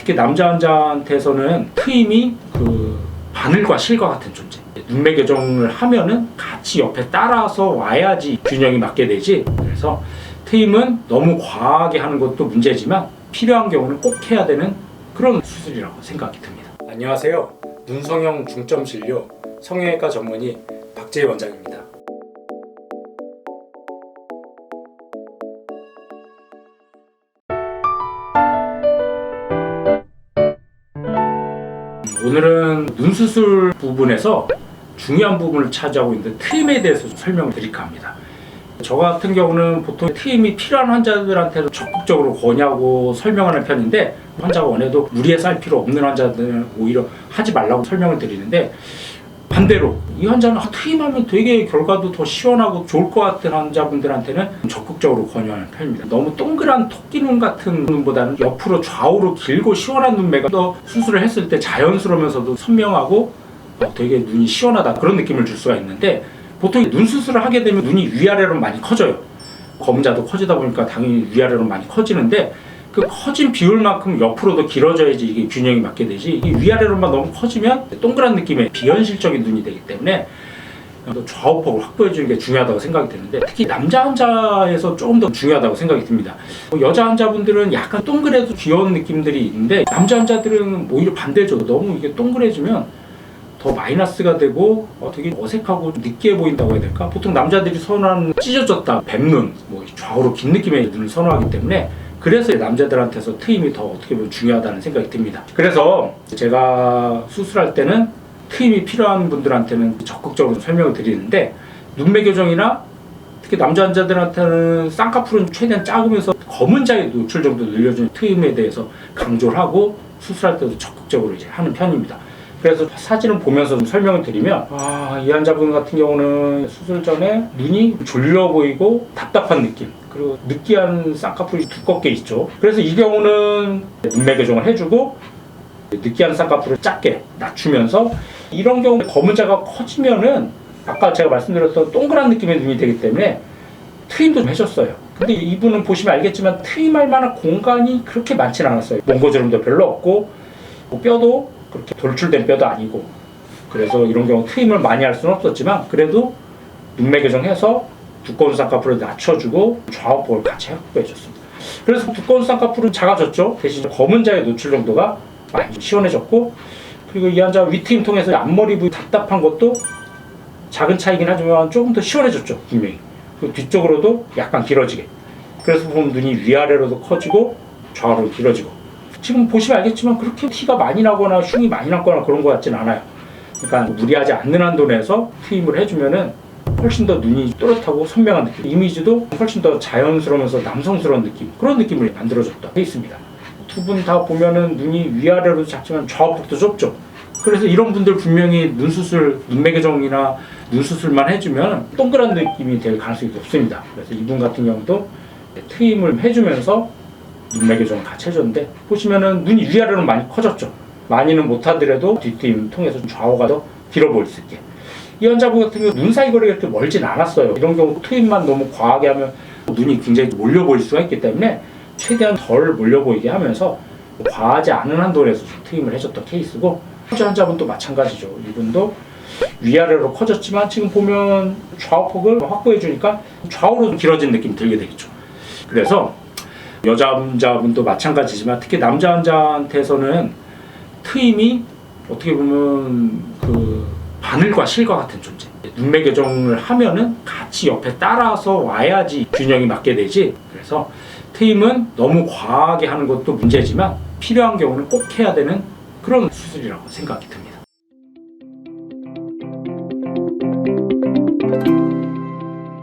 특히 남자 환자한테서는 트임이 바늘과 실과 같은 존재. 눈매 교정을 하면은 같이 옆에 따라서 와야지 균형이 맞게 되지. 그래서 트임은 너무 과하게 하는 것도 문제지만 필요한 경우는 꼭 해야 되는 그런 수술이라고 생각이 듭니다. 안녕하세요. 눈성형 중점 진료 성형외과 전문의 박재희 원장입니다. 오늘은 눈 수술 부분에서 중요한 부분을 차지하고 있는 트임에 대해서 설명을 드릴까 합니다. 저 같은 경우는 보통 트임이 필요한 환자들한테도 적극적으로 권유하고 설명하는 편인데, 환자가 원해도 무리해서 할 필요 없는 환자들은 오히려 하지 말라고 설명을 드리는데, 반대로 이 환자는 트임하면 되게 결과도 더 시원하고 좋을 것 같은 환자분들한테는 적극적으로 권유하는 편입니다. 너무 동그란 토끼눈 같은 눈보다는 옆으로 좌우로 길고 시원한 눈매가 더 수술을 했을 때 자연스러우면서도 선명하고 되게 눈이 시원하다, 그런 느낌을 줄 수가 있는데, 보통 눈 수술을 하게 되면 눈이 위아래로 많이 커져요. 검자도 커지다 보니까 당연히 위아래로 많이 커지는데, 그 커진 비율만큼 옆으로도 길어져야지 이게 균형이 맞게 되지, 이게 위아래로만 너무 커지면 동그란 느낌의 비현실적인 눈이 되기 때문에 좌우폭을 확보해 주는 게 중요하다고 생각이 드는데, 특히 남자 환자에서 조금 더 중요하다고 생각이 듭니다. 여자 환자분들은 약간 동그래도 귀여운 느낌들이 있는데, 남자 환자들은 오히려 반대죠. 너무 이게 동그래지면 더 마이너스가 되고 되게 어색하고 느끼해 보인다고 해야 될까? 보통 남자들이 선호하는 찢어졌다, 뱀눈, 좌우로 긴 느낌의 눈을 선호하기 때문에, 그래서 남자들한테서 트임이 더 어떻게 보면 중요하다는 생각이 듭니다. 그래서 제가 수술할 때는 트임이 필요한 분들한테는 적극적으로 설명을 드리는데, 눈매 교정이나 특히 남자 환자들한테는 쌍꺼풀은 최대한 작으면서 검은 자의 노출 정도 늘려주는 트임에 대해서 강조를 하고 수술할 때도 적극적으로 이제 하는 편입니다. 그래서 사진을 보면서 좀 설명을 드리면, 이 환자분 같은 경우는 수술 전에 눈이 졸려 보이고 답답한 느낌, 그리고 느끼한 쌍꺼풀이 두껍게 있죠. 그래서 이 경우는 눈매 교정을 해주고 느끼한 쌍꺼풀을 작게 낮추면서, 이런 경우 검은자가 커지면은 아까 제가 말씀드렸던 동그란 느낌의 눈이 되기 때문에 트임도 좀 해줬어요. 근데 이분은 보시면 알겠지만 트임할 만한 공간이 그렇게 많진 않았어요. 몽고주름도 별로 없고 뼈도 그렇게 돌출된 뼈도 아니고, 그래서 이런 경우 트임을 많이 할 수는 없었지만 그래도 눈매 교정해서 두꺼운 쌍꺼풀을 낮춰주고 좌우폭을 같이 확보해줬습니다. 그래서 두꺼운 쌍꺼풀은 작아졌죠. 대신 검은 자의 노출 정도가 많이 시원해졌고, 그리고 이 환자 위트임 통해서 앞머리 부위 답답한 것도 작은 차이긴 하지만 조금 더 시원해졌죠, 분명히. 그리고 뒤쪽으로도 약간 길어지게. 그래서 보면 눈이 위아래로도 커지고 좌우로 길어지고, 지금 보시면 알겠지만 그렇게 티가 많이 나거나 흉이 많이 났거나 그런 것 같진 않아요. 그러니까 무리하지 않는 한도 내에서 트임을 해주면은 훨씬 더 눈이 또렷하고 선명한 느낌, 이미지도 훨씬 더 자연스러우면서 남성스러운 느낌, 그런 느낌을 만들어줬다 돼 있습니다. 두 분 다 보면은 눈이 위아래로도 작지만 좌우폭도 좁죠. 그래서 이런 분들 분명히 눈매 교정이나 눈 수술만 해주면 동그란 느낌이 될 가능성이 높습니다. 그래서 이분 같은 경우도 트임을 해주면서 눈매 교정을 같이 해줬는데, 보시면은 눈이 위아래로 많이 커졌죠. 많이는 못하더라도 뒷트임 통해서 좌우가 더 길어 보일 수 있게. 이 환자분 같은 경우 눈 사이 거리가 그렇게 멀진 않았어요. 이런 경우 트임만 너무 과하게 하면 눈이 굉장히 몰려 보일 수가 있기 때문에 최대한 덜 몰려 보이게 하면서 과하지 않은 한도 내에서 트임을 해줬던 케이스고, 호주 환자분도 마찬가지죠. 이분도 위아래로 커졌지만 지금 보면 좌우폭을 확보해 주니까 좌우로 길어진 느낌이 들게 되겠죠. 그래서 여자 환자분도 마찬가지지만 특히 남자 환자한테서는 트임이 어떻게 보면 바늘과 실과 같은 존재. 눈매 교정을 하면은 같이 옆에 따라서 와야지 균형이 맞게 되지. 그래서 트임은 너무 과하게 하는 것도 문제지만 필요한 경우는 꼭 해야 되는 그런 수술이라고 생각이 듭니다.